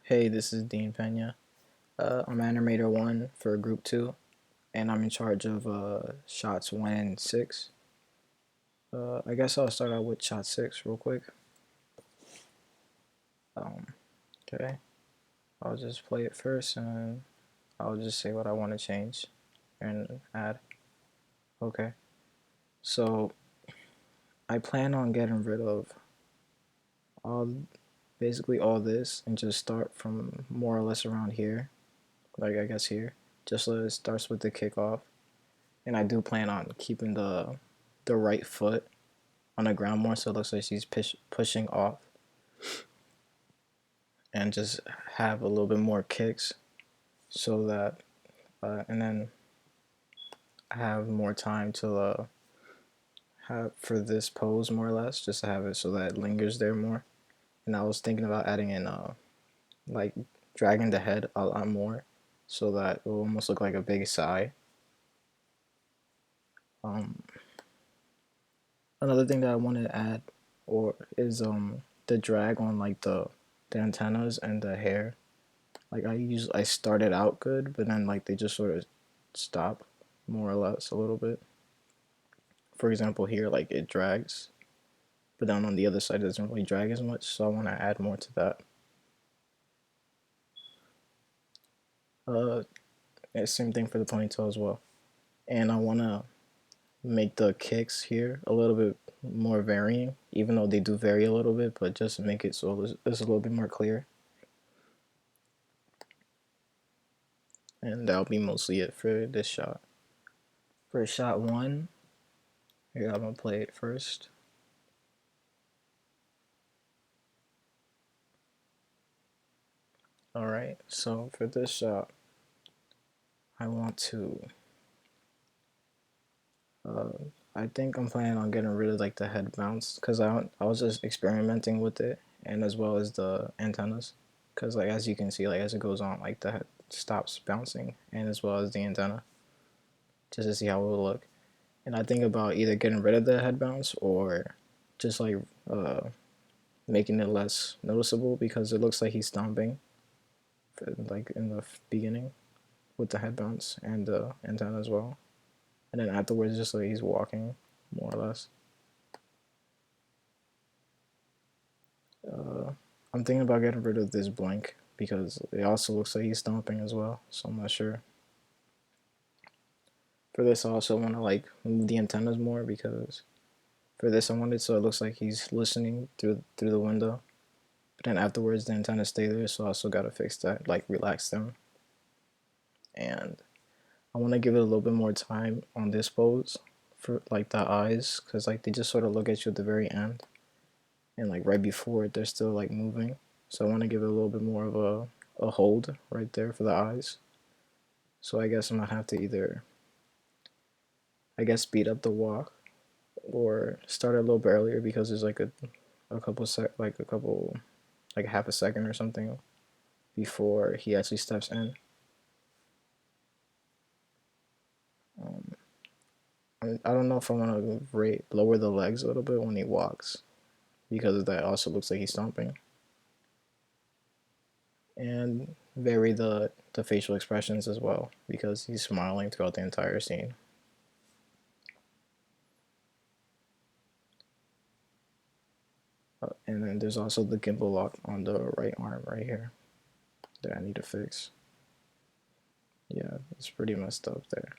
Hey, this is Dean Pena. I'm animator 1 for group 2, and I'm in charge of shots 1 and 6. I guess I'll start out with shot 6 real quick. Um, okay, I'll just play it first and I'll just say what I want to change and add. Okay, so I plan on getting rid of all, basically all this and just start from more or less around here, like I guess here, just so it starts with the kickoff. And I do plan on keeping the right foot on the ground more, so it looks like she's pushing off, and just have a little bit more kicks, so that and then have more time to have for this pose more or less, just to have it so that it lingers there more. And I was thinking about adding in like dragging the head a lot more, so that it will almost look like a big sigh. Um, Another thing that I wanted to add or is the drag on like the antennas and the hair. Like I started out good, but then like they just sort of stop more or less a little bit. For example, here like it drags, but then on the other side it doesn't really drag as much. So I want to add more to that. Uh, Same thing for the ponytail as well. And I want to make the kicks here a little bit more varying, even though they do vary a little bit, but just make it so it's a little bit more clear. And that'll be mostly it for this shot. For shot 1, here I'm gonna play it first. Alright, so for this shot, I want to, uh, I think I'm planning on getting rid of like the head bounce, because I was just experimenting with it, and as well as the antennas, because like as you can see, like as it goes on, like the head stops bouncing, and as well as the antenna, just to see how it will look. And I think about either getting rid of the head bounce or just like making it less noticeable, because it looks like he's stomping like in the beginning with the head bounce and the antenna as well, and then afterwards just like he's walking more or less. uh, I'm thinking about getting rid of this blank because it also looks like he's stomping as well, so I'm not sure. For this I also want to like move the antennas more, because for this I want it so it looks like he's listening through the window, but then afterwards the antennas stay there, so I also gotta fix that, like relax them. And I want to give it a little bit more time on this pose for like the eyes, because like they just sort of look at you at the very end, and like right before it they're still like moving, so I want to give it a little bit more of a hold right there for the eyes. So I guess I'm gonna have to either, I guess, speed up the walk or start a little bit earlier, because there's like a couple like a couple, like half a second or something before he actually steps in. um, I don't know if I want to lower the legs a little bit when he walks, because that also looks like he's stomping, and vary the facial expressions as well, because he's smiling throughout the entire scene. And then there's also the gimbal lock on the right arm right here that I need to fix. Yeah, it's pretty messed up there.